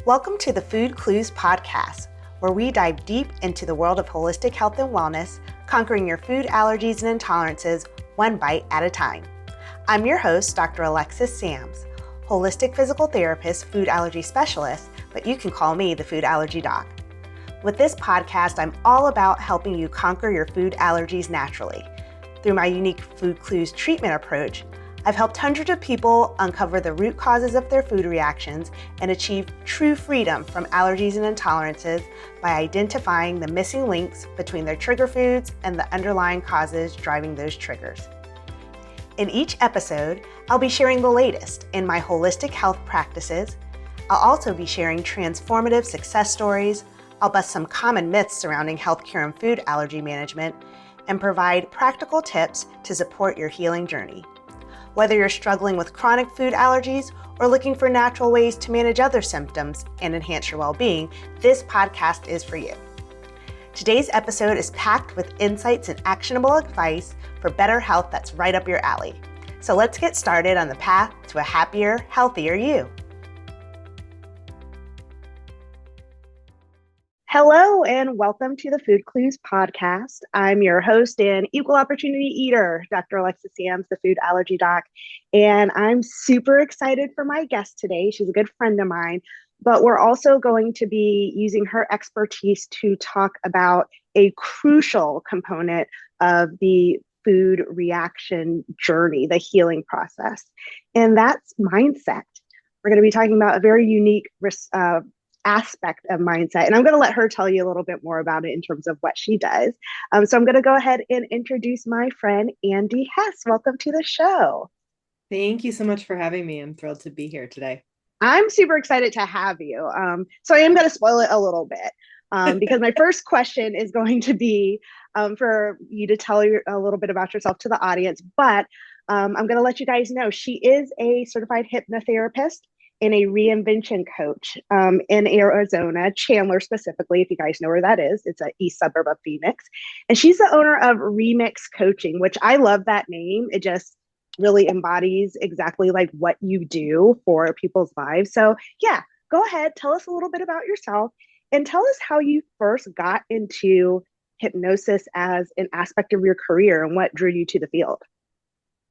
Welcome to the Food Clues podcast, where we dive deep into the world of holistic health and wellness, conquering your food allergies and intolerances one bite at a time. I'm your host, Dr. Alexis Sams, holistic physical therapist, food allergy specialist, but you can call me the food allergy doc. With this podcast, I'm all about helping you conquer your food allergies naturally. Through my unique Food Clues treatment approach, I've helped hundreds of people uncover the root causes of their food reactions and achieve true freedom from allergies and intolerances by identifying the missing links between their trigger foods and the underlying causes driving those triggers. In each episode, I'll be sharing the latest in my holistic health practices. I'll also be sharing transformative success stories. I'll bust some common myths surrounding healthcare and food allergy management and provide practical tips to support your healing journey. Whether you're struggling with chronic food allergies or looking for natural ways to manage other symptoms and enhance your well-being, this podcast is for you. Today's episode is packed with insights and actionable advice for better health that's right up your alley. So let's get started on the path to a happier, healthier you. Hello and welcome to the Food Clues podcast. I'm your host and equal opportunity eater, Dr. Alexis Sams, the food allergy doc, and I'm super excited for my guest today. She's a good friend of mine, but we're also going to be using her expertise to talk about a crucial component of the food reaction journey, the healing process, and that's mindset. We're going to be talking about a very unique aspect of mindset. And I'm going to let her tell you a little bit more about it in terms of what she does. So I'm going to go ahead and introduce my friend, Andi Hess. Welcome to the show. Thank you so much for having me. I'm thrilled to be here today. I'm super excited to have you. So I am going to spoil it a little bit because my first question is going to be for you to tell a little bit about yourself to the audience. But I'm going to let you guys know she is a certified hypnotherapist and a reinvention coach in Arizona, Chandler specifically, if you guys know where that is. It's an east suburb of Phoenix. And she's the owner of Remix Coaching, which I love that name. It just really embodies exactly like what you do for people's lives. So yeah, go ahead, tell us a little bit about yourself and tell us how you first got into hypnosis as an aspect of your career and what drew you to the field.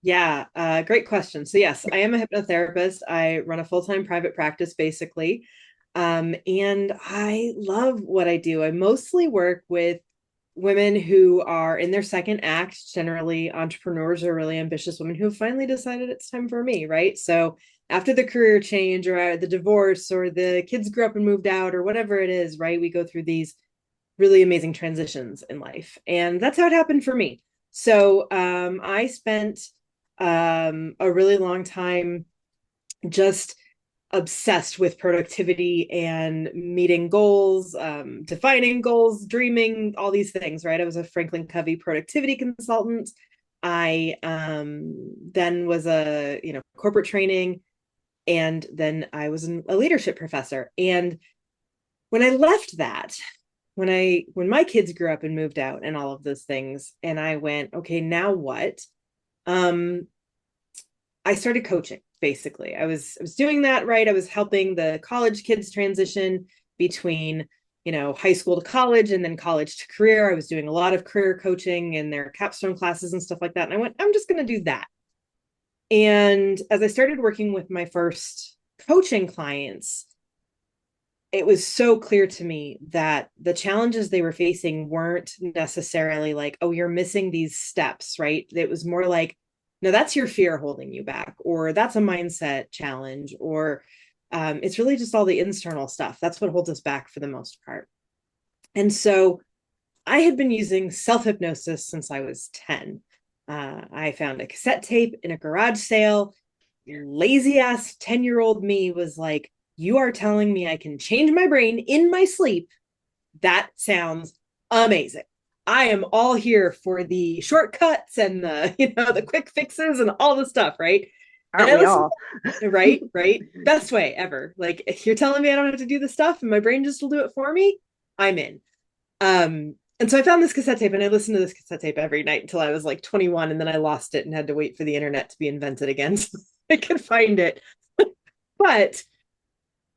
Yeah, great question. So yes, I am a hypnotherapist. I run a full-time private practice basically. And I love what I do. I mostly work with women who are in their second act, generally entrepreneurs or really ambitious women who have finally decided it's time for me, right? So after the career change or the divorce or the kids grew up and moved out or whatever it is, right? We go through these really amazing transitions in life. And that's how it happened for me. So I spent a really long time just obsessed with productivity and meeting goals, defining goals, dreaming, all these things, right? I was a Franklin Covey productivity consultant. I then was a corporate training, and then I was a leadership professor. And when I left that, when my kids grew up and moved out and all of those things, and I went, okay, now what? I started coaching. Basically, I was doing that, right? I was helping the college kids transition between, high school to college and then college to career. I was doing a lot of career coaching and their capstone classes and stuff like that. And I went, I'm just going to do that. And as I started working with my first coaching clients, it was so clear to me that the challenges they were facing weren't necessarily like, oh, you're missing these steps, right? It was more like, no, that's your fear holding you back, or that's a mindset challenge, or it's really just all the internal stuff. That's what holds us back for the most part. And so I had been using self-hypnosis since I was 10. I found a cassette tape in a garage sale. Lazy ass 10-year-old me was like, you are telling me I can change my brain in my sleep. That sounds amazing. I am all here for the shortcuts and the quick fixes and all the stuff, right? Aren't we all? Right. Best way ever. Like, if you're telling me I don't have to do the stuff and my brain just will do it for me, I'm in. And so I found this cassette tape and I listened to this cassette tape every night until I was like 21, and then I lost it and had to wait for the internet to be invented again so I could find it. But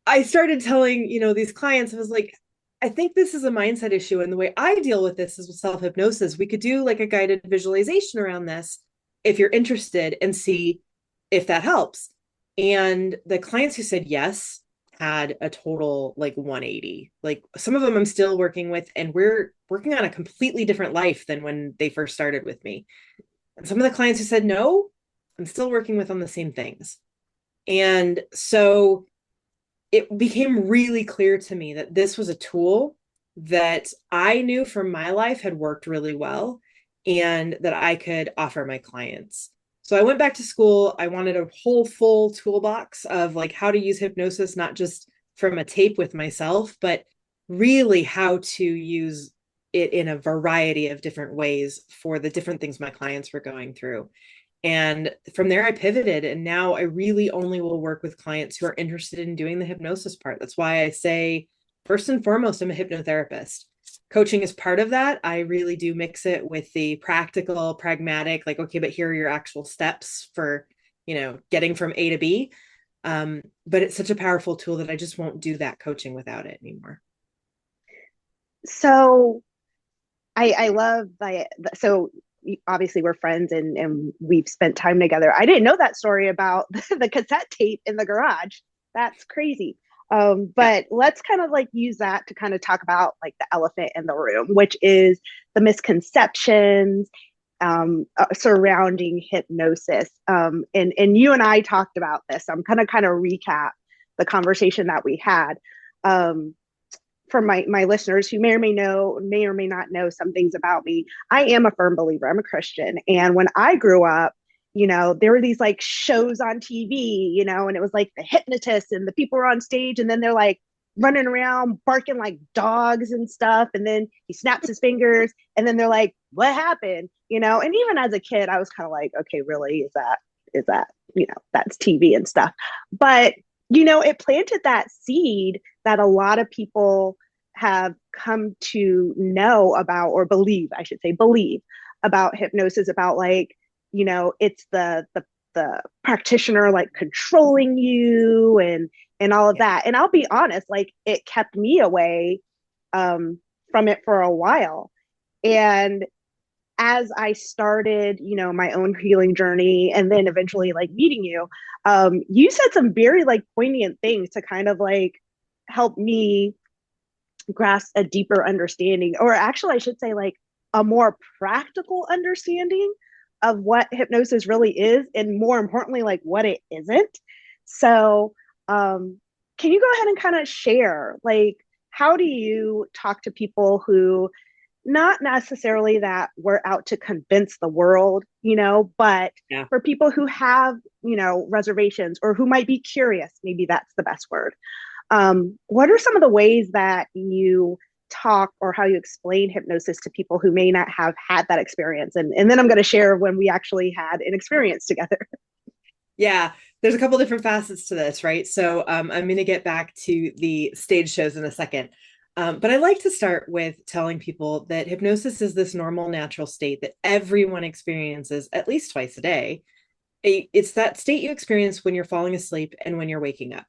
I started telling, these clients, I was like, I think this is a mindset issue. And the way I deal with this is with self-hypnosis. We could do like a guided visualization around this if you're interested and see if that helps. And the clients who said yes had a total like 180. Like some of them I'm still working with, and we're working on a completely different life than when they first started with me. And some of the clients who said no, I'm still working with on the same things. And so it became really clear to me that this was a tool that I knew from my life had worked really well and that I could offer my clients. So I went back to school. I wanted a whole full toolbox of like how to use hypnosis, not just from a tape with myself, but really how to use it in a variety of different ways for the different things my clients were going through. And from there, I pivoted. And now I really only will work with clients who are interested in doing the hypnosis part. That's why I say, first and foremost, I'm a hypnotherapist. Coaching is part of that. I really do mix it with the practical, pragmatic, like, okay, but here are your actual steps for, getting from A to B. But it's such a powerful tool that I just won't do that coaching without it anymore. So I love that. So obviously we're friends and we've spent time together. I didn't know that story about the cassette tape in the garage. That's crazy. Yeah. But let's kind of like use that to kind of talk about like the elephant in the room, which is the misconceptions surrounding hypnosis. And you and I talked about this. I'm going to kind of recap the conversation that we had. Um, for my listeners who may or may not know some things about me, I am a firm believer. I'm a Christian, and when I grew up, there were these like shows on TV, and it was like the hypnotist and the people were on stage, and then they're like running around barking like dogs and stuff, and then he snaps his fingers, and then they're like, "What happened?" And even as a kid, I was kind of like, "Okay, really? Is that that's TV and stuff?" But it planted that seed that a lot of people have come to know about, or believe, I should say, believe about hypnosis, about like, it's the practitioner like controlling you and all of Yeah. that. And I'll be honest, like it kept me away from it for a while. And as I started, my own healing journey and then eventually like meeting you, you said some very like poignant things to kind of like help me grasp a deeper understanding, or actually, I should say, like a more practical understanding of what hypnosis really is, and more importantly, like what it isn't. So, can you go ahead and kind of share, like, how do you talk to people who not necessarily that we're out to convince the world, but Yeah. for people who have, reservations or who might be curious, maybe that's the best word. What are some of the ways that you talk or how you explain hypnosis to people who may not have had that experience? And then I'm going to share when we actually had an experience together. Yeah, there's a couple different facets to this, right? So I'm going to get back to the stage shows in a second. But I like to start with telling people that hypnosis is this normal, natural state that everyone experiences at least twice a day. It's that state you experience when you're falling asleep and when you're waking up.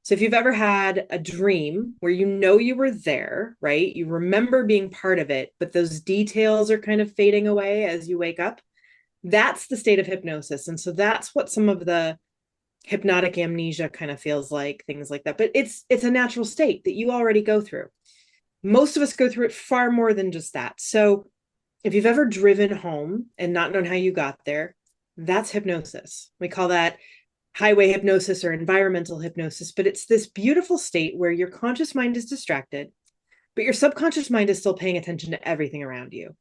So if you've ever had a dream where you were there, right? You remember being part of it, but those details are kind of fading away as you wake up. That's the state of hypnosis. And so that's what some of the hypnotic amnesia kind of feels like, things like that. But it's a natural state that you already go through. Most of us go through it far more than just that. So if you've ever driven home and not known how you got there, that's hypnosis. We call that highway hypnosis or environmental hypnosis, but it's this beautiful state where your conscious mind is distracted, but your subconscious mind is still paying attention to everything around you.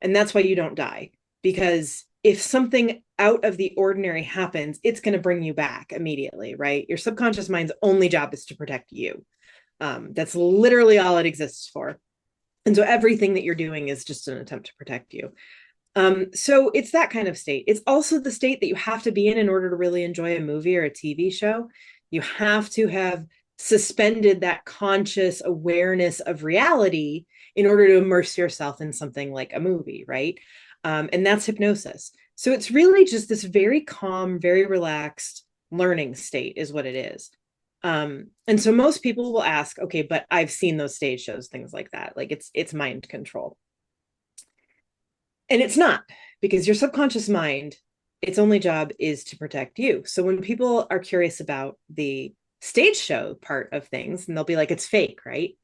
And that's why you don't die, because if something out of the ordinary happens, it's going to bring you back immediately, right? Your subconscious mind's only job is to protect you. That's literally all it exists for. And so everything that you're doing is just an attempt to protect you. So it's that kind of state. It's also the state that you have to be in order to really enjoy a movie or a TV show. You have to have suspended that conscious awareness of reality in order to immerse yourself in something like a movie, right? And that's hypnosis. So it's really just this very calm, very relaxed learning state is what it is. And so most people will ask, okay, but I've seen those stage shows, things like that. Like it's mind control. And it's not, because your subconscious mind, its only job is to protect you. So when people are curious about the stage show part of things, and they'll be like, it's fake, right?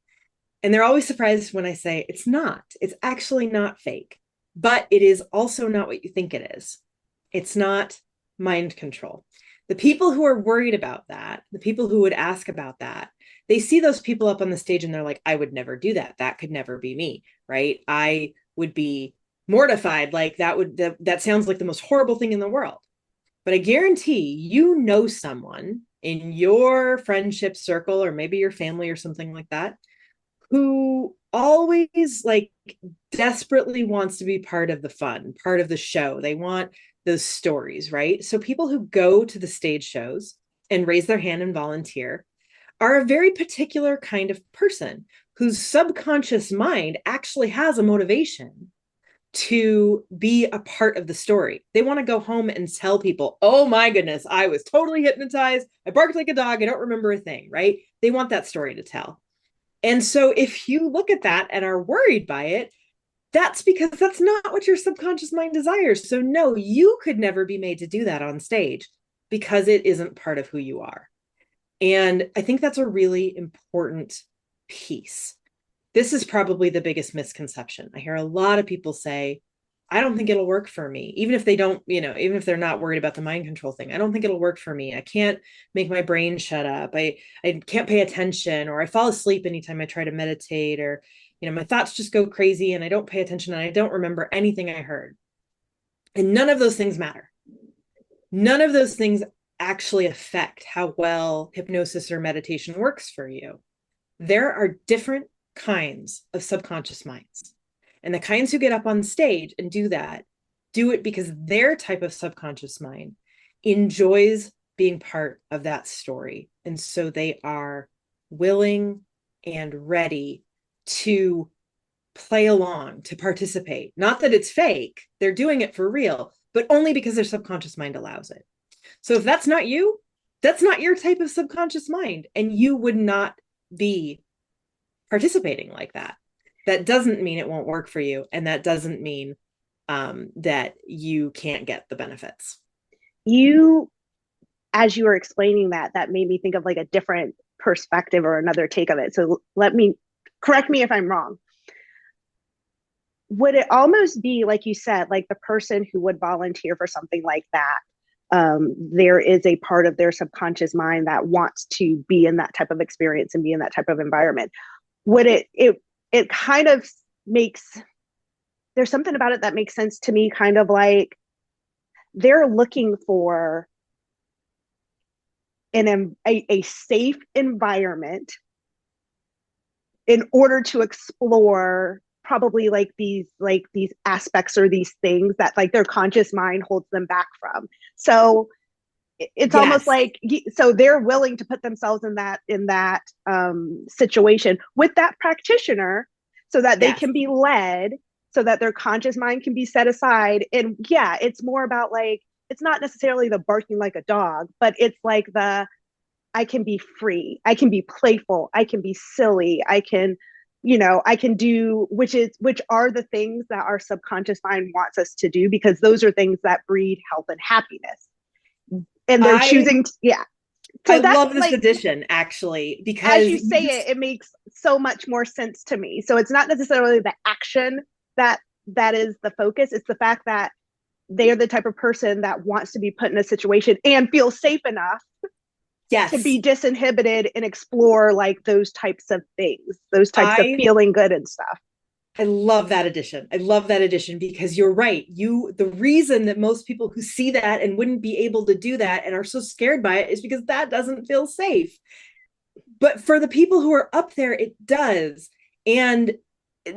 And they're always surprised when I say it's not. It's actually not fake, but it is also not what you think it is. It's not mind control. The people who are worried about that, the people who would ask about that, they see those people up on the stage and they're like, I would never do that. That could never be me, right? I would be mortified. Like that sounds like the most horrible thing in the world. But I guarantee you know someone in your friendship circle, or maybe your family or something like that, who always like desperately wants to be part of the fun, part of the show. They want those stories, right? So people who go to the stage shows and raise their hand and volunteer are a very particular kind of person whose subconscious mind actually has a motivation to be a part of the story. They want to go home and tell people, oh my goodness, I was totally hypnotized. I barked like a dog. I don't remember a thing, right? They want that story to tell. And so if you look at that and are worried by it, that's because that's not what your subconscious mind desires. So no, you could never be made to do that on stage because it isn't part of who you are. And I think that's a really important piece. This is probably the biggest misconception. I hear a lot of people say, I don't think it'll work for me. Even if they don't, even if they're not worried about the mind control thing, I don't think it'll work for me. I can't make my brain shut up. I can't pay attention, or I fall asleep anytime I try to meditate, or, my thoughts just go crazy and I don't pay attention and I don't remember anything I heard. And none of those things matter. None of those things actually affect how well hypnosis or meditation works for you. There are different kinds of subconscious minds. And the kinds who get up on stage and do that, do it because their type of subconscious mind enjoys being part of that story. And so they are willing and ready to play along, to participate. Not that it's fake, they're doing it for real, but only because their subconscious mind allows it. So if that's not you, that's not your type of subconscious mind, and you would not be participating like that. That doesn't mean it won't work for you. And that doesn't mean that you can't get the benefits. As you were explaining that made me think of like a different perspective or another take of it. So correct me if I'm wrong. Would it almost be, like you said, like the person who would volunteer for something like that, there is a part of their subconscious mind that wants to be in that type of experience and be in that type of environment? Would it kind of there's something about it that makes sense to me, kind of like they're looking for a safe environment in order to explore probably like these aspects or these things that like their conscious mind holds them back from. So it's almost like, so they're willing to put themselves in that situation with that practitioner so that they can be led, so that their conscious mind can be set aside. And yeah, it's more about like, it's not necessarily the barking like a dog, but it's like I can be free, I can be playful, I can be silly, I can do, which are the things that our subconscious mind wants us to do, because those are things that breed health and happiness. And they're choosing So I love this addition, actually, because as you say it makes so much more sense to me. So it's not necessarily the action that is the focus. It's the fact that they are the type of person that wants to be put in a situation and feel safe enough to be disinhibited and explore like those types of things, those types of feeling good and stuff. I love that addition. I love that addition because you're right. The reason that most people who see that and wouldn't be able to do that and are so scared by it is because that doesn't feel safe. But for the people who are up there, it does. And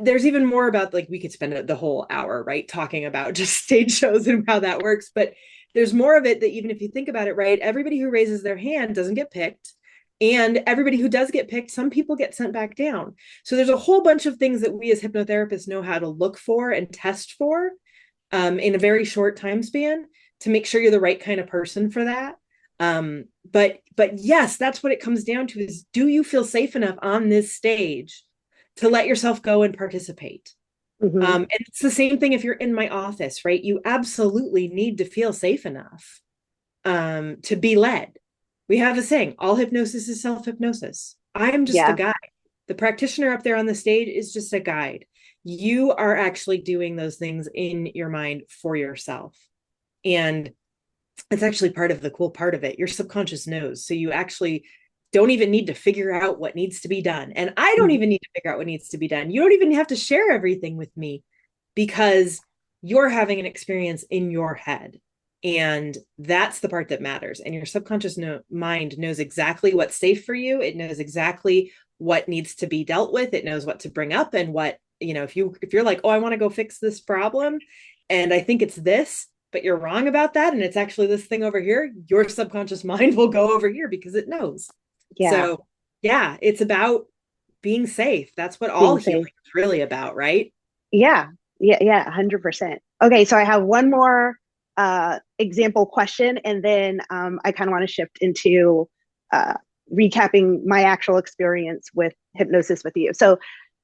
there's even more about, like, we could spend the whole hour, right, talking about just stage shows and how that works. But there's more of it that, even if you think about it, right, everybody who raises their hand doesn't get picked. And everybody who does get picked, some people get sent back down. So there's a whole bunch of things that we as hypnotherapists know how to look for and test for in a very short time span to make sure you're the right kind of person for that. But yes, that's what it comes down to is, do you feel safe enough on this stage to let yourself go and participate? Mm-hmm. And it's the same thing if you're in my office, right? You absolutely need to feel safe enough to be led. We have a saying, all hypnosis is self-hypnosis. I am just a Yeah. guide. The practitioner up there on the stage is just a guide. You are actually doing those things in your mind for yourself. And it's actually part of the cool part of it. Your subconscious knows. So you actually don't even need to figure out what needs to be done. And I don't Mm-hmm. even need to figure out what needs to be done. You don't even have to share everything with me because you're having an experience in your head. And that's the part that matters. And your subconscious mind knows exactly what's safe for you. It knows exactly what needs to be dealt with. It knows what to bring up and what, if you're like, oh, I want to go fix this problem, and I think it's this, but you're wrong about that, and it's actually this thing over here, your subconscious mind will go over here because it knows. Yeah. So yeah, it's about being safe. That's what all Being healing safe. is really about, right? Yeah. Yeah. Yeah. 100%. Okay. So I have one more example question, and then I kind of want to shift into uh, recapping my actual experience with hypnosis with you. So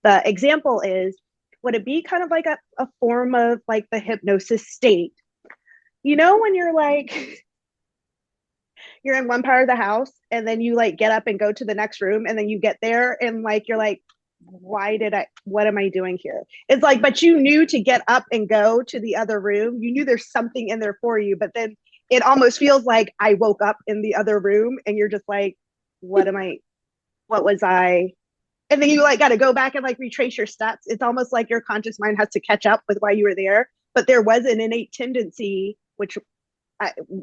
the example is, would it be kind of like a form of like the hypnosis state? You know, when you're like, you're in one part of the house and then you like get up and go to the next room and then you get there and like you're like, what am I doing here? It's like, but you knew to get up and go to the other room. You knew there's something in there for you, but then it almost feels like I woke up in the other room and you're just like, what am I, what was I? And then you like got to go back and like retrace your steps. It's almost like your conscious mind has to catch up with why you were there. But there was an innate tendency, which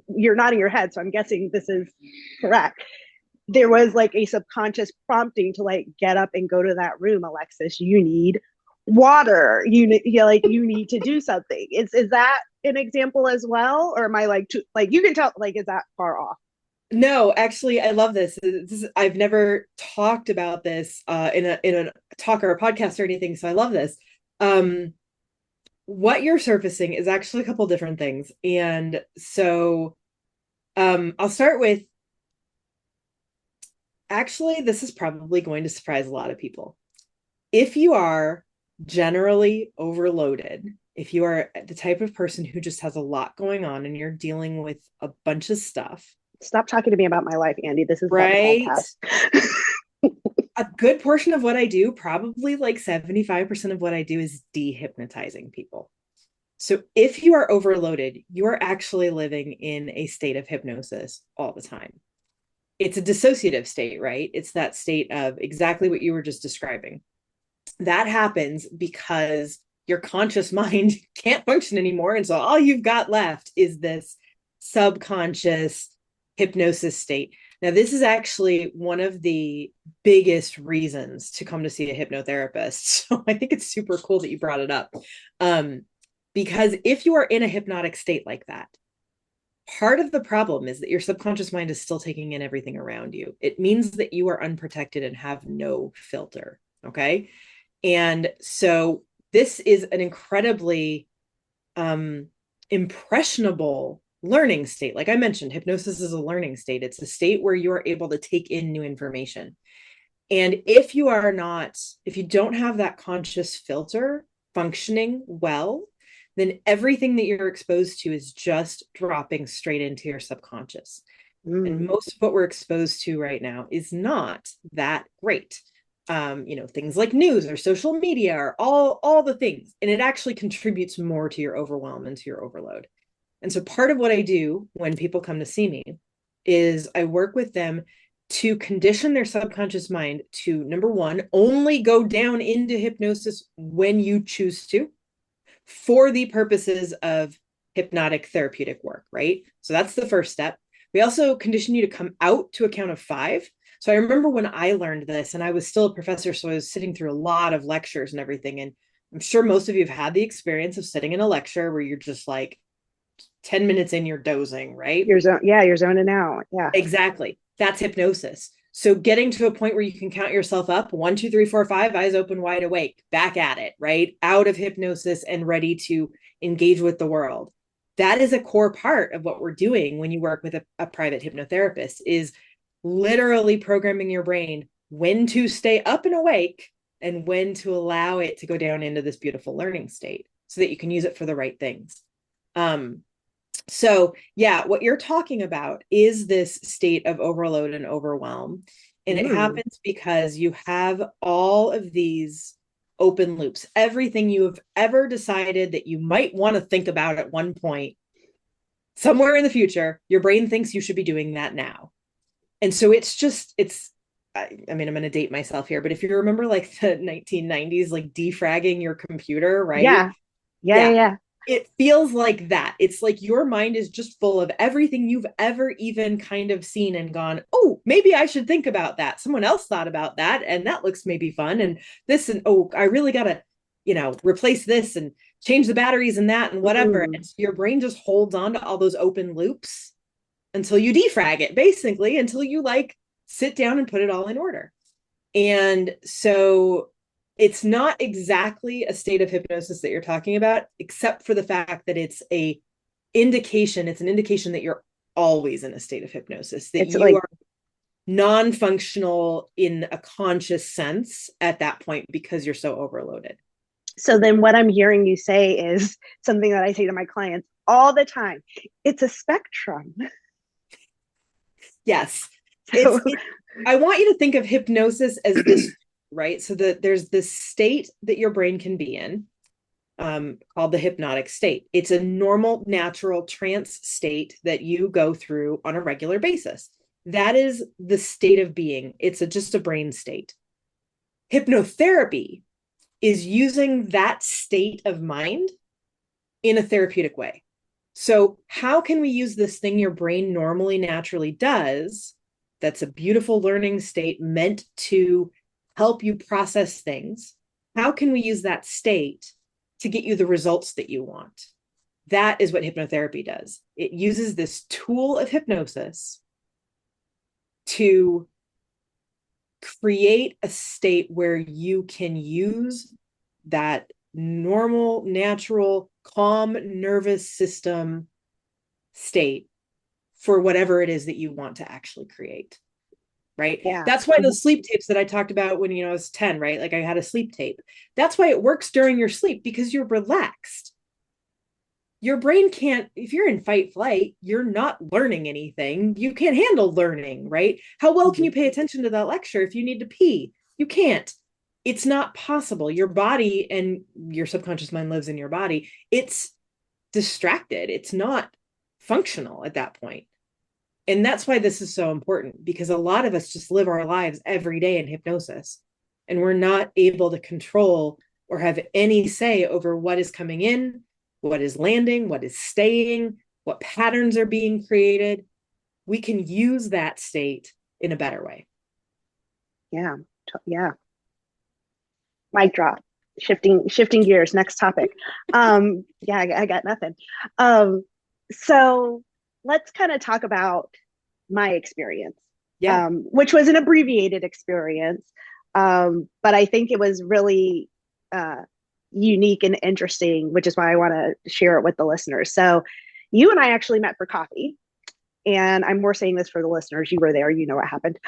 you're nodding your head, so I'm guessing this is correct. There was like a subconscious prompting to like get up and go to that room, Alexis. You need water. You need to do something. Is that an example as well, or am I like too, like you can tell like is that far off? No, actually, I love this. I've never talked about this in a talk or a podcast or anything, so I love this. Um, what you're surfacing is actually a couple different things, and so I'll start with, actually, this is probably going to surprise a lot of people. If you are generally overloaded, if you are the type of person who just has a lot going on and you're dealing with a bunch of stuff, Stop talking to me about my life, Andy. This is about the right? podcast. A good portion of what I do, probably like 75% of what I do, is dehypnotizing people. So if you are overloaded, you are actually living in a state of hypnosis all the time. It's a dissociative state, right? It's that state of exactly what you were just describing. That happens because your conscious mind can't function anymore. And so all you've got left is this subconscious hypnosis state. Now, this is actually one of the biggest reasons to come to see a hypnotherapist. So I think it's super cool that you brought it up. Because if you are in a hypnotic state like that, part of the problem is that your subconscious mind is still taking in everything around you. It means that you are unprotected and have no filter. Okay. And so this is an incredibly impressionable learning state. Like I mentioned, hypnosis is a learning state. It's a state where you are able to take in new information. And if you don't have that conscious filter functioning well, then everything that you're exposed to is just dropping straight into your subconscious. And most of what we're exposed to right now is not that great. Things like news or social media or all the things. And it actually contributes more to your overwhelm and to your overload. And so part of what I do when people come to see me is I work with them to condition their subconscious mind to, number one, only go down into hypnosis when you choose to, for the purposes of hypnotic therapeutic work, right? So that's the first step. We also condition you to come out to a count of 5. So I remember when I learned this, and I was still a professor, so I was sitting through a lot of lectures and everything. And I'm sure most of you have had the experience of sitting in a lecture where you're just like 10 minutes in, you're dozing, right? You're zoning out. Yeah. Exactly. That's hypnosis. So getting to a point where you can count yourself up, 1, 2, 3, 4, 5, eyes open, wide awake, back at it, right? Out of hypnosis and ready to engage with the world. that is a core part of what we're doing when you work with a private hypnotherapist, is literally programming your brain when to stay up and awake and when to allow it to go down into this beautiful learning state so that you can use it for the right things. So yeah, what you're talking about is this state of overload and overwhelm. And it happens because you have all of these open loops. Everything you have ever decided that you might want to think about at one point, somewhere in the future, your brain thinks you should be doing that now. And so I mean, I'm going to date myself here, but if you remember like the 1990s, like defragging your computer, right? Yeah. It feels like that. It's like your mind is just full of everything you've ever even kind of seen and gone, oh, maybe I should think about that. Someone else thought about that, and that looks maybe fun. And this, and oh, I really got to, replace this and change the batteries and that and whatever. And so your brain just holds on to all those open loops until you defrag it, basically, until you like sit down and put it all in order. And so it's not exactly a state of hypnosis that you're talking about, except for the fact that it's an indication that you're always in a state of hypnosis, that you are non-functional in a conscious sense at that point because you're so overloaded. So then what I'm hearing you say is something that I say to my clients all the time. It's a spectrum. Yes. I want you to think of hypnosis as this, right? So there's this state that your brain can be in, called the hypnotic state. It's a normal, natural trance state that you go through on a regular basis. That is the state of being. It's just a brain state. Hypnotherapy is using that state of mind in a therapeutic way. So how can we use this thing your brain normally naturally does, that's a beautiful learning state meant to help you process things? How can we use that state to get you the results that you want? That is what hypnotherapy does. It uses this tool of hypnosis to create a state where you can use that normal, natural, calm nervous system state for whatever it is that you want to actually create. Right. Yeah. That's why those sleep tapes that I talked about when, I was 10, right? Like I had a sleep tape. That's why it works during your sleep, because you're relaxed. Your brain can't, if you're in fight flight, you're not learning anything. You can't handle learning, right? How well can you pay attention to that lecture if you need to pee? You can't. It's not possible. Your body and your subconscious mind lives in your body. It's distracted. It's not functional at that point. And that's why this is so important, because a lot of us just live our lives every day in hypnosis, and we're not able to control or have any say over what is coming in, what is landing, what is staying, what patterns are being created. We can use that state in a better way. Yeah. Mic drop. Shifting gears. Next topic. I got nothing. So let's kind of talk about my experience, which was an abbreviated experience. But I think it was really unique and interesting, which is why I want to share it with the listeners. So you and I actually met for coffee, and I'm more saying this for the listeners. You were there, you know what happened.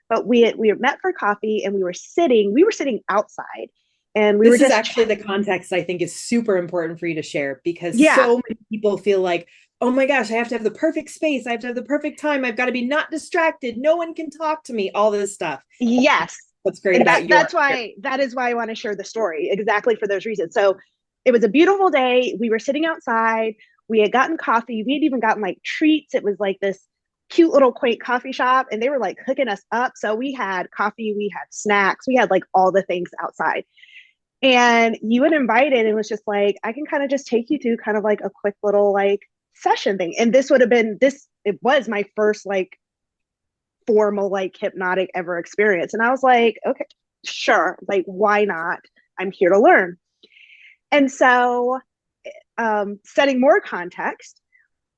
But we met for coffee, and we were sitting outside, and this is actually the context I think is super important for you to share, because so many people feel like, oh my gosh, I have to have the perfect space. I have to have the perfect time. I've got to be not distracted. No one can talk to me, all this stuff. Yes. What's great about that is why I want to share the story, exactly for those reasons. So it was a beautiful day. We were sitting outside. We had gotten coffee. We had even gotten like treats. It was like this cute little quaint coffee shop, and they were like hooking us up. So we had coffee, we had snacks, we had like all the things outside. And you had invited and was just like, I can kind of just take you through kind of like a quick little like session thing. And it was my first like formal like hypnotic ever experience. And I was like, okay, sure, like why not? I'm here to learn. And so setting more context,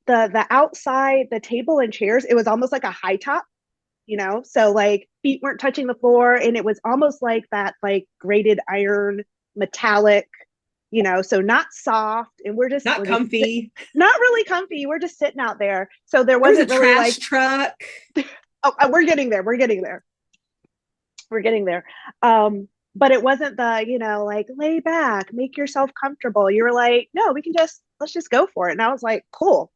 the outside, the table and chairs, it was almost like a high top, so like feet weren't touching the floor, and it was almost like that like grated iron metallic so not soft. And Not comfy. not really comfy. We're just sitting out there. So there There was a wasn't really trash like, truck. oh, we're getting there. We're getting there. We're getting there. But it wasn't the, like lay back, make yourself comfortable. You were like, no, let's just go for it. And I was like, cool.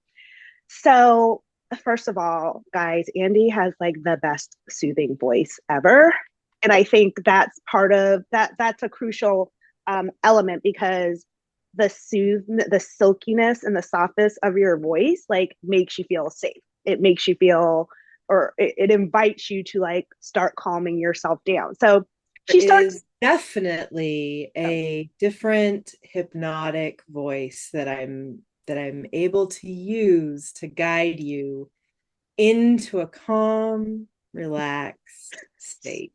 So first of all, guys, Andi has like the best soothing voice ever. And I think that's part of that. That's a crucial element because the silkiness and the softness of your voice like makes you feel safe. It makes you feel, or it invites you to like start calming yourself down. So she starts. Is definitely a different hypnotic voice that I'm able to use to guide you into a calm, relaxed state.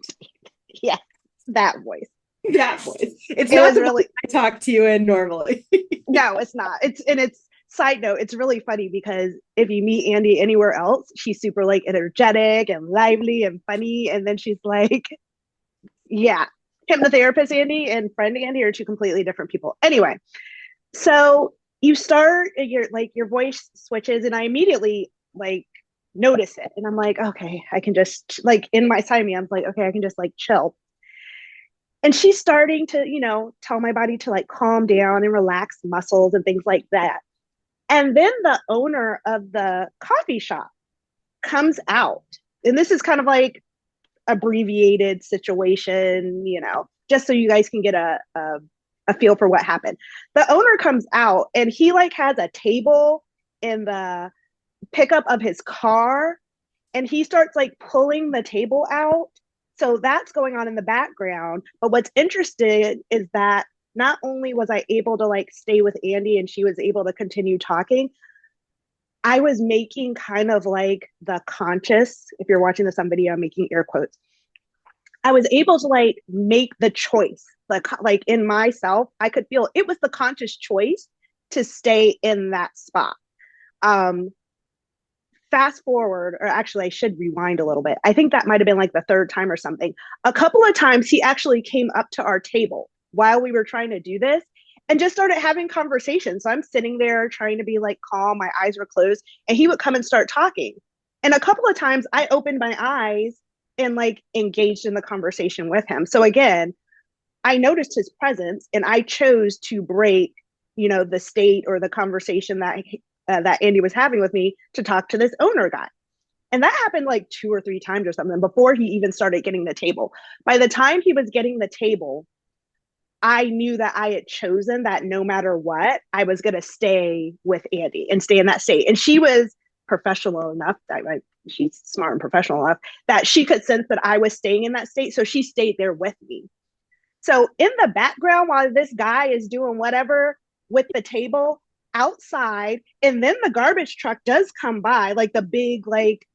Yes, that voice. That voice. It's not the really I talk to you in normally. No, it's not. It's side note, it's really funny because if you meet Andi anywhere else, she's super like energetic and lively and funny. And then she's like, yeah, hypnotherapist Andi and friend Andi are two completely different people. Anyway, so you start your voice switches, and I immediately like notice it, and I'm like, okay, I can just like in my side of me, I'm like, okay, I can just like chill. And she's starting to, tell my body to like calm down and relax muscles and things like that. And then the owner of the coffee shop comes out, and this is kind of like abbreviated situation, just so you guys can get a feel for what happened. The owner comes out and he like has a table in the pickup of his car, and he starts like pulling the table out. So that's going on in the background. But what's interesting is that not only was I able to like stay with Andi and she was able to continue talking, I was making kind of like the conscious, if you're watching this on video, I'm making air quotes. I was able to like make the choice, like in myself, I could feel it was the conscious choice to stay in that spot. Fast forward, or actually, I should rewind a little bit. I think that might have been like the third time or something. A couple of times he actually came up to our table while we were trying to do this and just started having conversations. So I'm sitting there trying to be like calm, my eyes were closed, and he would come and start talking. And a couple of times I opened my eyes and like engaged in the conversation with him. So again, I noticed his presence and I chose to break, the state or the conversation that Andi was having with me to talk to this owner guy. And that happened like 2 or 3 times or something before he even started getting the table. By the time he was getting the table, I knew that I had chosen that no matter what, I was going to stay with Andi and stay in that state. And she was professional enough, she's smart and professional enough that she could sense that I was staying in that state. So she stayed there with me. So in the background, while this guy is doing whatever with the table outside, and then the garbage truck does come by, like the big, like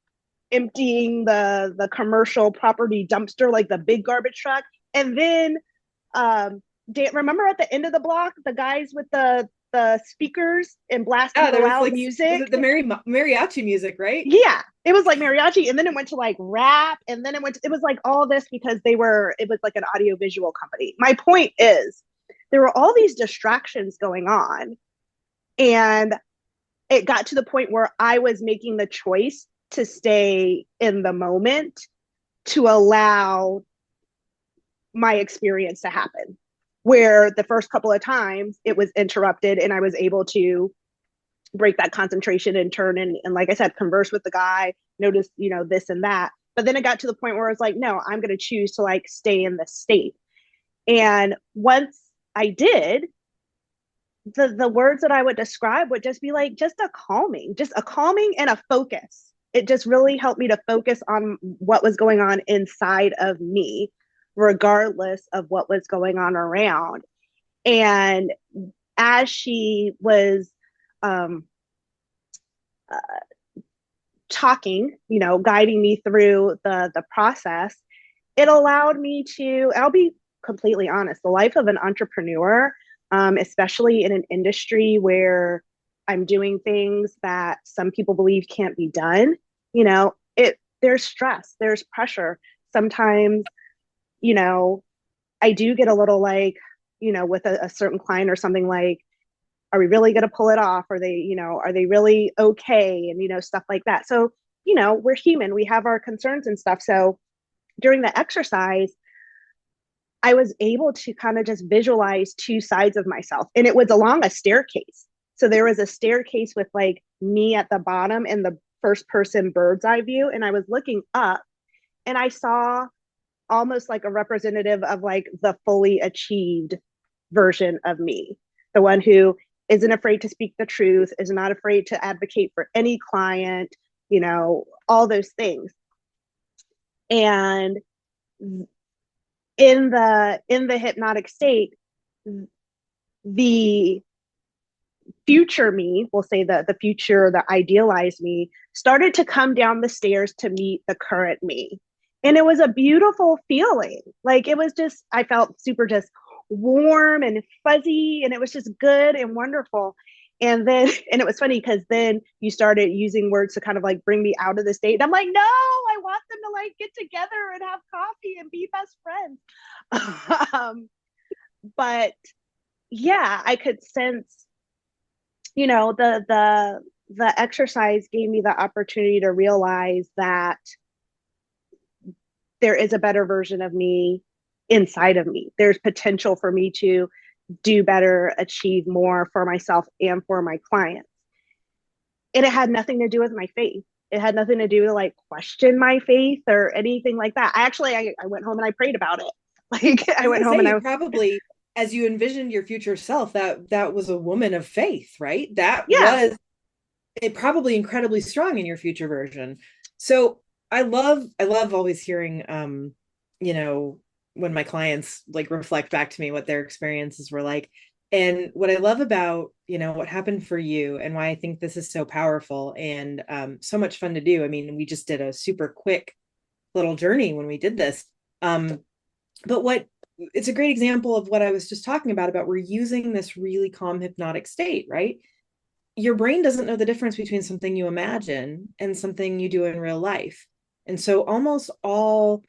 emptying the commercial property dumpster, like the big garbage truck. And then remember at the end of the block, the guys with the speakers and blasting loud like, music, the mariachi music, right? Yeah, it was like mariachi, and then it went to like rap, and then it was like all this because it was like an audiovisual company. My point is there were all these distractions going on, and it got to the point where I was making the choice to stay in the moment to allow my experience to happen, where the first couple of times it was interrupted and I was able to break that concentration and turn and like I said, converse with the guy, notice, this and that. But then it got to the point where I was like, no, I'm going to choose to like stay in this state. And once I did, the words that I would describe would just be like, just a calming and a focus. It just really helped me to focus on what was going on inside of me, regardless of what was going on around. And as she was talking, guiding me through the process, it allowed me to, I'll be completely honest, the life of an entrepreneur, especially in an industry where I'm doing things that some people believe can't be done, there's stress, there's pressure. Sometimes, I do get a little like, with a certain client or something like, are we really going to pull it off? Are they really okay? And, stuff like that. So, we're human, we have our concerns and stuff. So during the exercise, I was able to kind of just visualize two sides of myself. And it was along a staircase. So there was a staircase with like me at the bottom and the first person bird's eye view. And I was looking up and I saw almost like a representative of like the fully achieved version of me, the one who isn't afraid to speak the truth, is not afraid to advocate for any client, all those things. And in the hypnotic state, the future me, we'll say the future, the idealized me, started to come down the stairs to meet the current me. And it was a beautiful feeling. Like it was just, I felt super just warm and fuzzy, and it was just good and wonderful. And then, and it was funny because then you started using words to kind of like bring me out of the state. And I'm like, no, I want them to like get together and have coffee and be best friends. But yeah, I could sense, the exercise gave me the opportunity to realize that there is a better version of me inside of me. There's potential for me to do better, achieve more for myself and for my clients. And it had nothing to do with my faith. It had nothing to do with like question my faith or anything like that. I went home and I prayed about it. Like I went home and I probably, as you envisioned your future self, that was a woman of faith, right? That yeah. was it, probably incredibly strong in your future version. So I love always hearing, when my clients like reflect back to me what their experiences were like. And what I love about, what happened for you and why I think this is so powerful and so much fun to do. I mean, we just did a super quick little journey when we did this. But it's a great example of what I was just talking about we're using this really calm hypnotic state, right? Your brain doesn't know the difference between something you imagine and something you do in real life. And so almost all,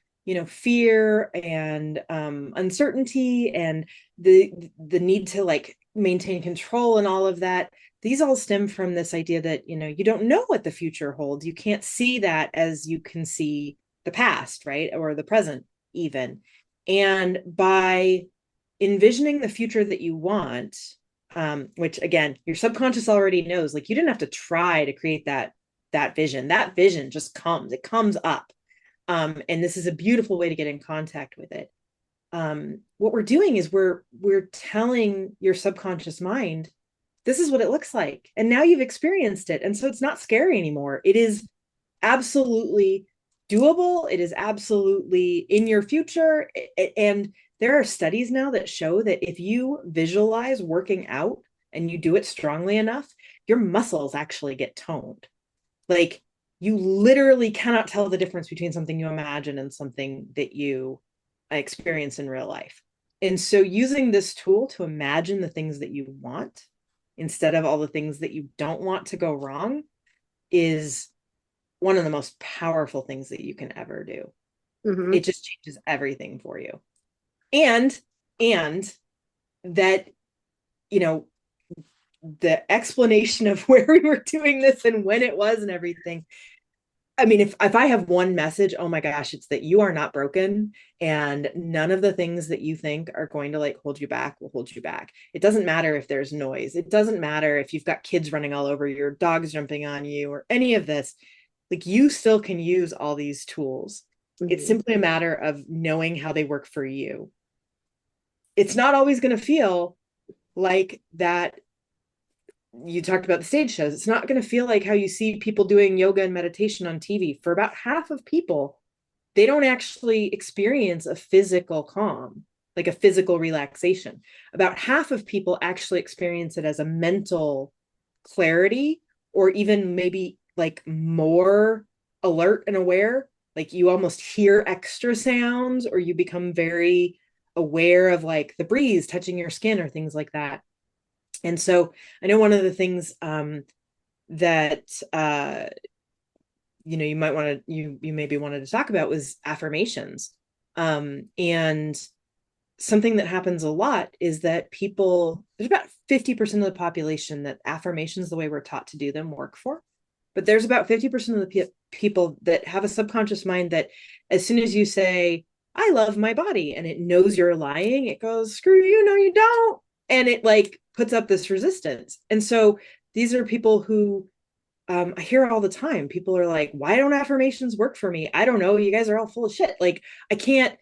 fear and uncertainty and the need to like maintain control and all of that, these all stem from this idea that, you don't know what the future holds. You can't see that as you can see the past, right? Or the present even. And by envisioning the future that you want, which again, your subconscious already knows, like you didn't have to try to create that vision. That vision just comes up. And this is a beautiful way to get in contact with it. What we're doing is we're telling your subconscious mind, this is what it looks like. And now you've experienced it. And so it's not scary anymore. It is absolutely doable. It is absolutely in your future. And there are studies now that show that if you visualize working out and you do it strongly enough, your muscles actually get toned. Like you literally cannot tell the difference between something you imagine and something that you experience in real life. And so using this tool to imagine the things that you want instead of all the things that you don't want to go wrong is one of the most powerful things that you can ever do. Mm-hmm. It just changes everything for you. And that, the explanation of where we were doing this and when it was and everything. I mean, if I have one message, oh my gosh, it's that you are not broken and none of the things that you think are going to like hold you back will hold you back. It doesn't matter if there's noise. It doesn't matter if you've got kids running all over you or dogs jumping on you or any of this. Like you still can use all these tools. Mm-hmm. It's simply a matter of knowing how they work for you. It's not always going to feel like that. You talked about the stage shows. It's not going to feel like how you see people doing yoga and meditation on TV. For about half of people, they don't actually experience a physical calm, like a physical relaxation. About half of people actually experience it as a mental clarity, or even maybe like more alert and aware. Like you almost hear extra sounds, or you become very aware of like the breeze touching your skin or things like that. And so I know one of the things that you might want to you maybe wanted to talk about was affirmations. And something that happens a lot is that there's about 50% of the population that affirmations, the way we're taught to do them, work for. But there's about 50% of the people that have a subconscious mind that as soon as you say, I love my body, and it knows you're lying, it goes, screw you, no, you don't. And it like puts up this resistance. And so these are people who I hear all the time. People are like, why don't affirmations work for me? I don't know. You guys are all full of shit. Like, I can't,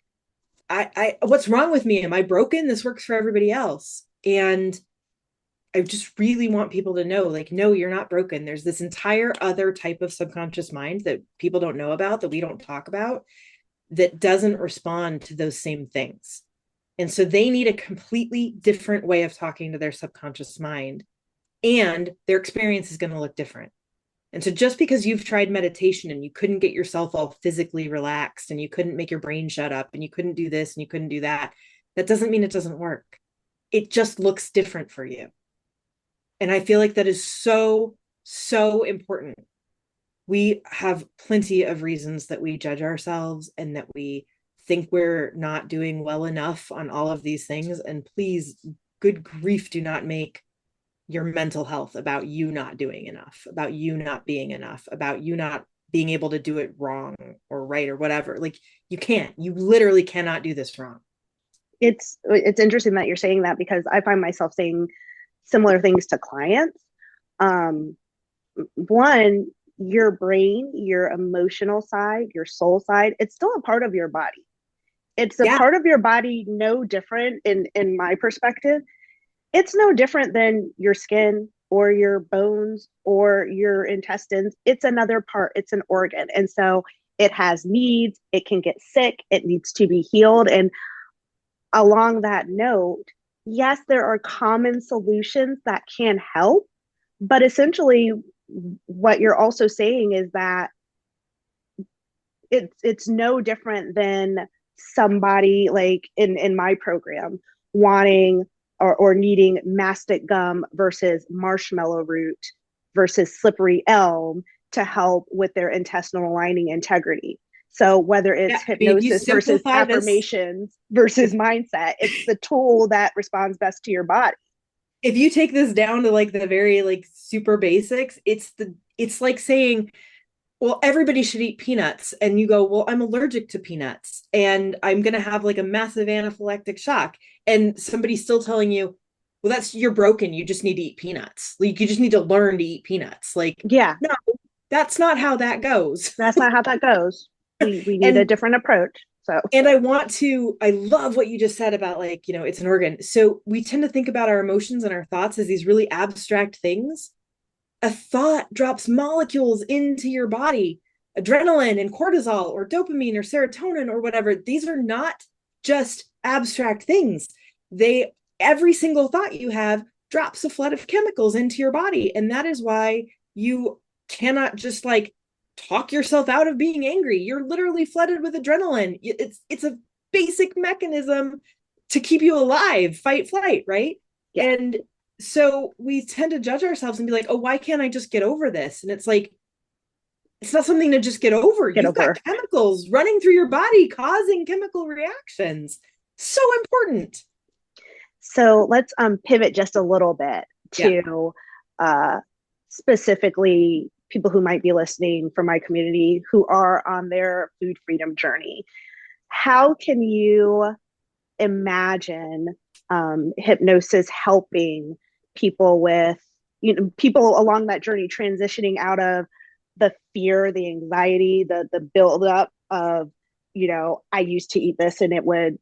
what's wrong with me? Am I broken? This works for everybody else. And I just really want people to know, like, no, you're not broken. There's this entire other type of subconscious mind that people don't know about, that we don't talk about, that doesn't respond to those same things. And so they need a completely different way of talking to their subconscious mind, and their experience is going to look different. And so just because you've tried meditation and you couldn't get yourself all physically relaxed and you couldn't make your brain shut up and you couldn't do this and you couldn't do that, that doesn't mean it doesn't work. It just looks different for you. And I feel like that is so, so important. We have plenty of reasons that we judge ourselves and that we think we're not doing well enough on all of these things. And please, good grief, do not make your mental health about you not doing enough, about you not being enough, about you not being able to do it wrong or right or whatever. Like, you literally cannot do this wrong. It's interesting that you're saying that, because I find myself saying similar things to clients. One, your brain, your emotional side, your soul side, it's still a part of your body. It's a part of your body, no different in my perspective. It's no different than your skin or your bones or your intestines. It's another part. It's an organ. And so it has needs. It can get sick. It needs to be healed. And along that note, yes, there are common solutions that can help. But essentially, what you're also saying is that it's no different than somebody like in my program wanting or needing mastic gum versus marshmallow root versus slippery elm to help with their intestinal lining integrity. So whether it's hypnosis versus affirmations versus mindset, it's the tool that responds best to your body. If you take this down to like the very like super basics, it's like saying, well, everybody should eat peanuts. And you go, well, I'm allergic to peanuts and I'm going to have like a massive anaphylactic shock. And somebody's still telling you, well, you're broken. You just need to eat peanuts. Like, you just need to learn to eat peanuts. Like, yeah, no, that's not how that goes. That's not how that goes. We need a different approach. So, and I love what you just said about like, it's an organ. So we tend to think about our emotions and our thoughts as these really abstract things. A thought drops molecules into your body, adrenaline and cortisol or dopamine or serotonin or whatever. These are not just abstract things. Every single thought you have drops a flood of chemicals into your body. And that is why you cannot just like talk yourself out of being angry. You're literally flooded with adrenaline. It's a basic mechanism to keep you alive, fight, flight, right? Yeah. And so we tend to judge ourselves and be like, oh, why can't I just get over this? And it's like, it's not something to just get over. You've got chemicals running through your body, causing chemical reactions. So important. So let's pivot just a little bit to specifically people who might be listening from my community who are on their food freedom journey. How can you imagine hypnosis helping people with, people along that journey, transitioning out of the fear, the anxiety, the buildup of, I used to eat this and it would,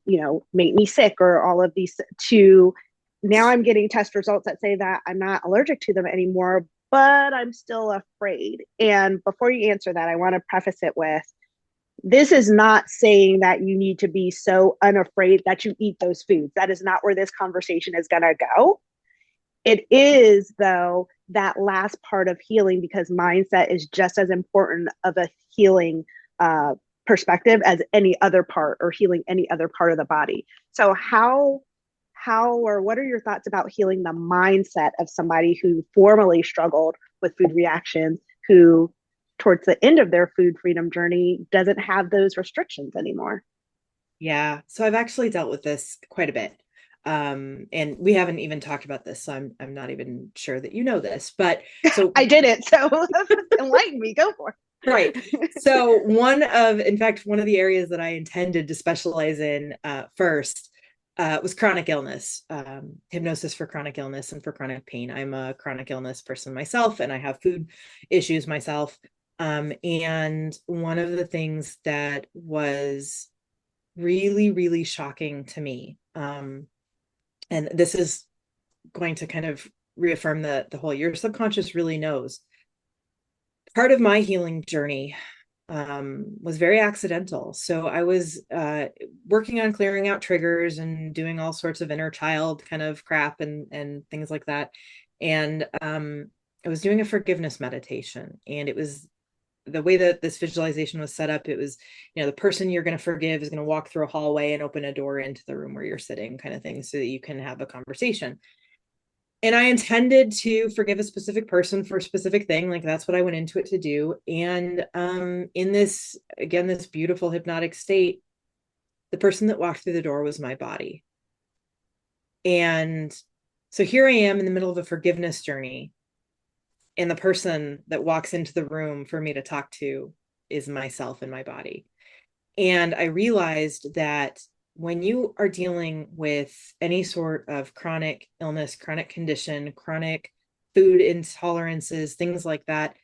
make me sick, or all of these, to now I'm getting test results that say that I'm not allergic to them anymore, but I'm still afraid. And before you answer that, I want to preface it with, this is not saying that you need to be so unafraid that you eat those foods. That is not where this conversation is going to go. It is, though, that last part of healing, because mindset is just as important of a healing perspective as any other part, or healing any other part of the body. So how or what are your thoughts about healing the mindset of somebody who formerly struggled with food reactions, who towards the end of their food freedom journey doesn't have those restrictions anymore? Yeah. So I've actually dealt with this quite a bit. And we haven't even talked about this, so I'm not even sure that you know this. But so I did it. So enlighten me. Go for right. it. So in fact, one of the areas that I intended to specialize in first was chronic illness, hypnosis for chronic illness and for chronic pain. I'm a chronic illness person myself, and I have food issues myself. And one of the things that was really, really shocking to me, and this is going to kind of reaffirm the whole your subconscious really knows. Part of my healing journey was very accidental. So I was working on clearing out triggers and doing all sorts of inner child kind of crap and things like that. And I was doing a forgiveness meditation, and it was the way that this visualization was set up. It was, the person you're going to forgive is going to walk through a hallway and open a door into the room where you're sitting, kind of thing, so that you can have a conversation. And I intended to forgive a specific person for a specific thing. Like, that's what I went into it to do. And in this, again, this beautiful hypnotic state, the person that walked through the door was my body. And so here I am in the middle of a forgiveness journey, and the person that walks into the room for me to talk to is myself and my body. And I realized that when you are dealing with any sort of chronic illness, chronic condition, chronic food intolerances, things like that,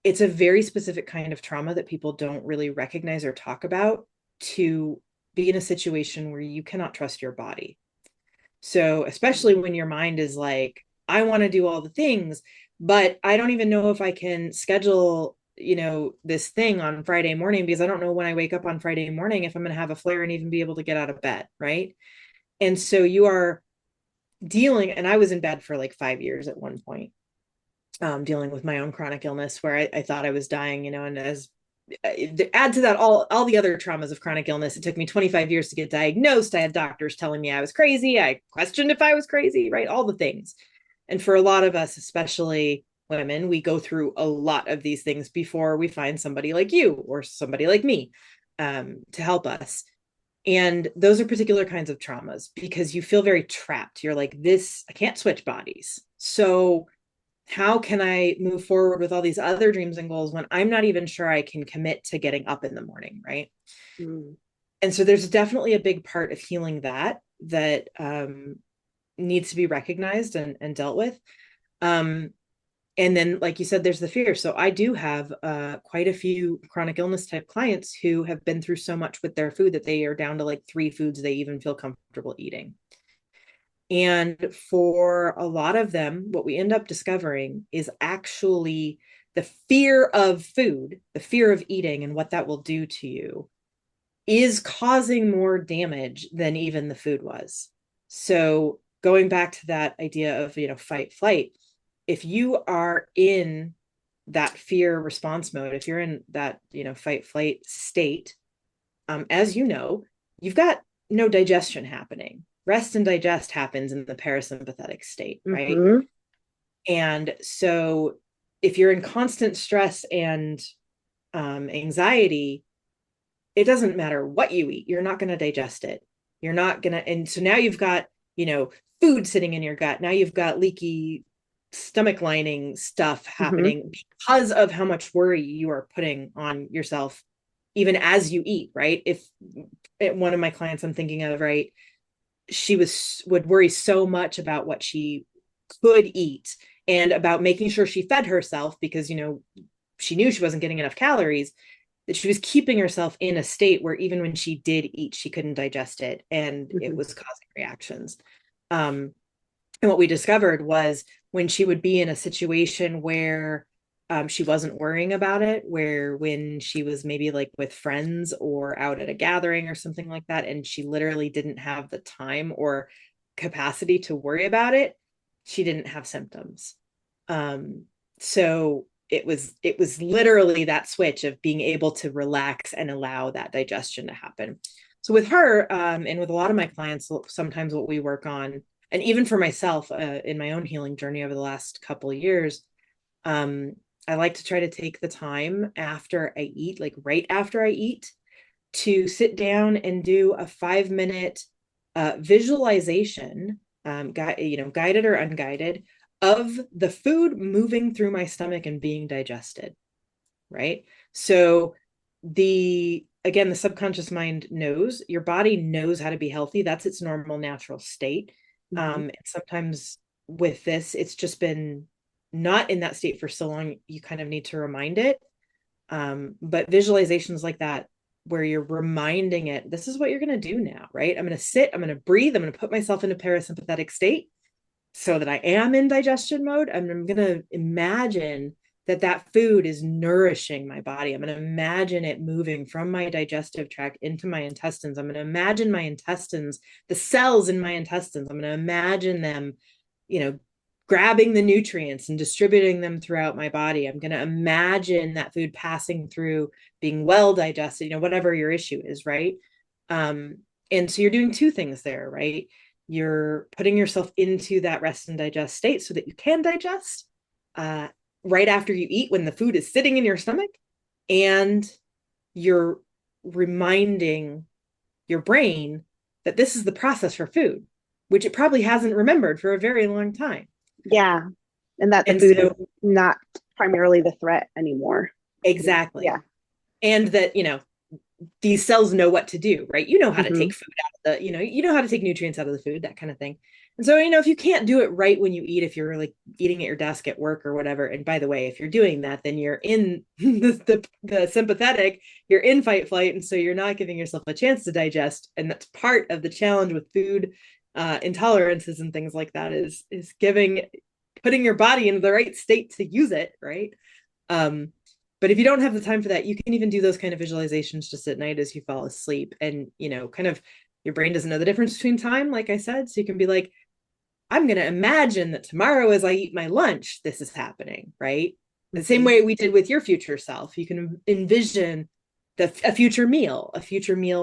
it's a very specific kind of trauma that people don't really recognize or talk about, to be in a situation where you cannot trust your body. So especially when your mind is like, I want to do all the things, but I don't even know if I can schedule, this thing on Friday morning, because I don't know when I wake up on Friday morning if I'm going to have a flare and even be able to get out of bed. Right. And so you are dealing, and I was in bed for like 5 years at one point, dealing with my own chronic illness where I thought I was dying, and as add to that all the other traumas of chronic illness. It took me 25 years to get diagnosed. I had doctors telling me I was crazy. I questioned if I was crazy, right? All the things. And for a lot of us, especially women, we go through a lot of these things before we find somebody like you or somebody like me, to help us. And those are particular kinds of traumas because you feel very trapped. You're like, I can't switch bodies. So how can I move forward with all these other dreams and goals when I'm not even sure I can commit to getting up in the morning, right? Mm. And so there's definitely a big part of healing that needs to be recognized and dealt with. And then, like you said, there's the fear. So I do have quite a few chronic illness type clients who have been through so much with their food that they are down to like 3 foods they even feel comfortable eating. And for a lot of them, what we end up discovering is actually the fear of food, the fear of eating, and what that will do to you is causing more damage than even the food was. So going back to that idea of, fight, flight, if you are in that fear response mode, if you're in that, fight, flight state, as you've got no digestion happening. Rest and digest happens in the parasympathetic state, right? Mm-hmm. And so if you're in constant stress and anxiety, it doesn't matter what you eat, you're not going to digest it. You're not going to. And so now you've got, food sitting in your gut. Now you've got leaky stomach lining stuff happening because of how much worry you are putting on yourself, even as you eat, right? If one of my clients I'm thinking of, right, she would worry so much about what she could eat and about making sure she fed herself because, she knew she wasn't getting enough calories, that she was keeping herself in a state where even when she did eat, she couldn't digest it. And it was causing reactions. And what we discovered was when she would be in a situation where she wasn't worrying about it, where when she was maybe like with friends or out at a gathering or something like that, and she literally didn't have the time or capacity to worry about it, she didn't have symptoms. So it was literally that switch of being able to relax and allow that digestion to happen. So with her, and with a lot of my clients, sometimes what we work on, and even for myself in my own healing journey over the last couple of years, I like to try to take the time after I eat, like right after I eat, to sit down and do a 5-minute visualization, guided or unguided, of the food moving through my stomach and being digested, right? So the subconscious mind knows, your body knows how to be healthy. That's its normal, natural state. And sometimes with this, it's just been not in that state for so long, you kind of need to remind it. But visualizations like that, where you're reminding it, this is what you're going to do now, right? I'm going to sit, I'm going to breathe, I'm going to put myself in a parasympathetic state so that I am in digestion mode. I'm going to imagine that food is nourishing my body. I'm going to imagine it moving from my digestive tract into my intestines. I'm going to imagine my intestines, the cells in my intestines. I'm going to imagine them, grabbing the nutrients and distributing them throughout my body. I'm going to imagine that food passing through, being well digested, whatever your issue is, right? And so you're doing two things there, right? You're putting yourself into that rest and digest state so that you can digest right after you eat, when the food is sitting in your stomach, and you're reminding your brain that this is the process for food, which it probably hasn't remembered for a very long time. Yeah. And that the food is not primarily the threat anymore. Exactly. Yeah. And that, these cells know what to do, right? You know how to take food out of you know how to take nutrients out of the food, that kind of thing. And so, if you can't do it right when you eat, if you're like eating at your desk at work or whatever, and by the way, if you're doing that, then you're in the sympathetic, you're in fight flight. And so you're not giving yourself a chance to digest. And that's part of the challenge with food intolerances and things like that, is putting your body into the right state to use it, right? But if you don't have the time for that, you can even do those kind of visualizations just at night as you fall asleep. And, kind of your brain doesn't know the difference between time, like I said. So you can be like, I'm going to imagine that tomorrow as I eat my lunch, this is happening, right? The same way we did with your future self. You can envision a future meal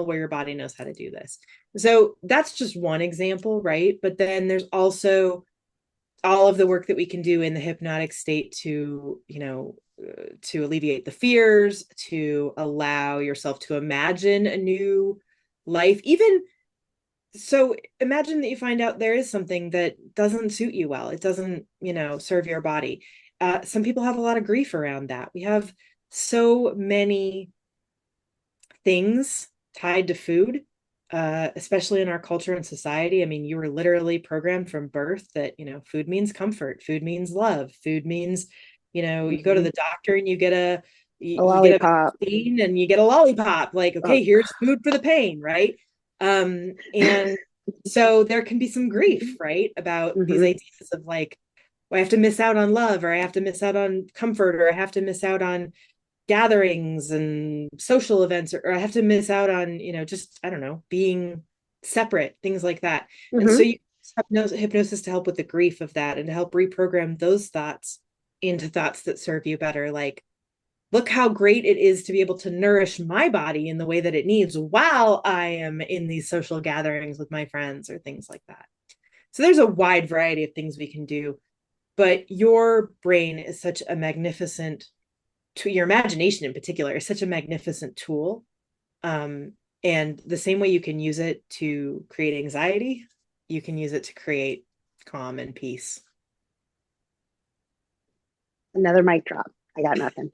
where your body knows how to do this. So that's just one example, right? But then there's also all of the work that we can do in the hypnotic state to, to alleviate the fears, to allow yourself to imagine a new life. Even so, imagine that you find out there is something that doesn't suit you well. It doesn't, serve your body. Some people have a lot of grief around that. We have so many things tied to food, especially in our culture and society. I mean, you were literally programmed from birth that, food means comfort, food means love, food means, you go to the doctor and you get a lollipop, vaccine and you get a lollipop, like, okay, here's food for the pain, right? And so there can be some grief, right, about these ideas of like, well, I have to miss out on love, or I have to miss out on comfort, or I have to miss out on gatherings and social events, or I have to miss out on, just, I don't know, being separate, things like that. And so you use hypnosis to help with the grief of that and to help reprogram those thoughts into thoughts that serve you better. Like, look how great it is to be able to nourish my body in the way that it needs while I am in these social gatherings with my friends, or things like that. So there's a wide variety of things we can do, but your brain is such a magnificent, to your imagination in particular, is such a magnificent tool. And the same way you can use it to create anxiety, you can use it to create calm and peace. Another mic drop. I got nothing.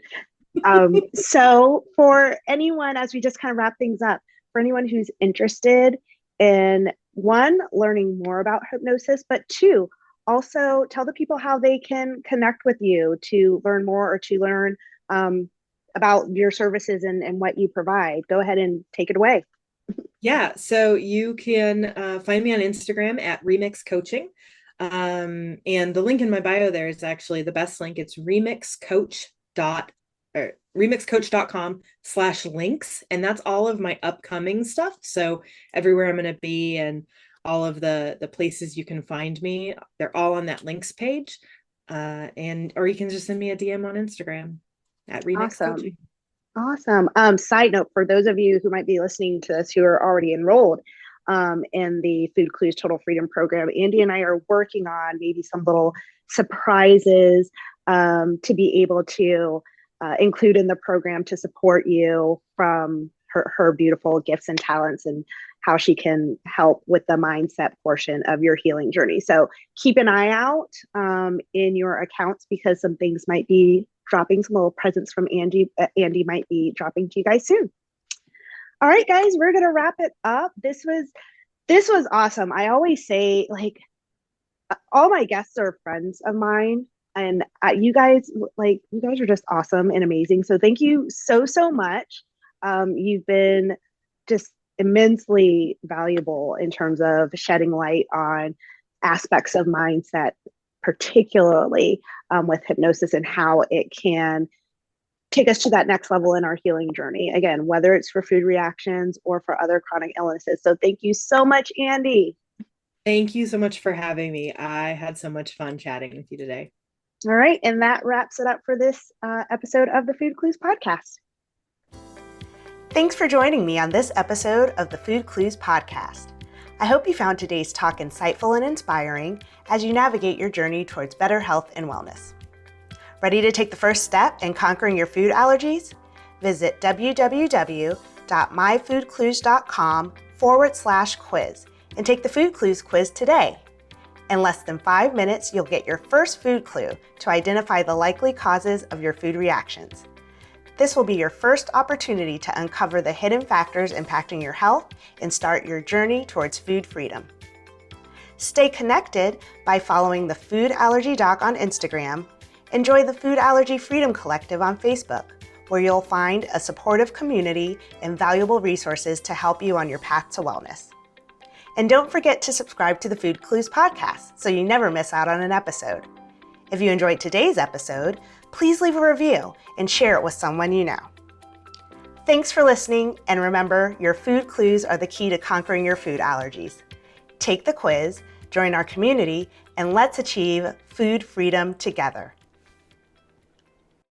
So for anyone, as we just kind of wrap things up, for anyone who's interested in, one, learning more about hypnosis, but two, also tell the people how they can connect with you to learn more, or to learn about your services and what you provide. Go ahead and take it away. Yeah, so you can find me on Instagram at Remix Coaching. And the link in my bio there is actually the best link. It's remixcoach.com/links. And that's all of my upcoming stuff. So everywhere I'm going to be and all of the places you can find me, they're all on that links page. Or you can just send me a DM on Instagram at Remix Coaching. Awesome. Side note, for those of you who might be listening to this who are already enrolled in the Food Clues Total Freedom Program, Andi and I are working on maybe some little surprises to be able to include in the program to support you from her beautiful gifts and talents and how she can help with the mindset portion of your healing journey. So keep an eye out in your accounts, because some things might be dropping, some little presents from Andi might be dropping to you guys soon. All right, guys, we're going to wrap it up. This was awesome. I always say, like, all my guests are friends of mine, and you guys are just awesome and amazing. So thank you so much. You've been just immensely valuable in terms of shedding light on aspects of mindset, particularly with hypnosis, and how it can take us to that next level in our healing journey. Again, whether it's for food reactions or for other chronic illnesses. So thank you so much, Andi. Thank you so much for having me. I had so much fun chatting with you today. All right. And that wraps it up for this episode of the Food Clues podcast. Thanks for joining me on this episode of the Food Clues podcast. I hope you found today's talk insightful and inspiring as you navigate your journey towards better health and wellness. Ready to take the first step in conquering your food allergies? Visit www.myfoodclues.com/quiz and take the Food Clues quiz today. In less than 5 minutes, you'll get your first food clue to identify the likely causes of your food reactions. This will be your first opportunity to uncover the hidden factors impacting your health and start your journey towards food freedom. Stay connected by following the Food Allergy Doc on Instagram. Enjoy the Food Allergy Freedom Collective on Facebook, where you'll find a supportive community and valuable resources to help you on your path to wellness. And don't forget to subscribe to the Food Clues podcast so you never miss out on an episode. If you enjoyed today's episode, please leave a review and share it with someone you know. Thanks for listening, and remember, your food clues are the key to conquering your food allergies. Take the quiz, join our community, and let's achieve food freedom together.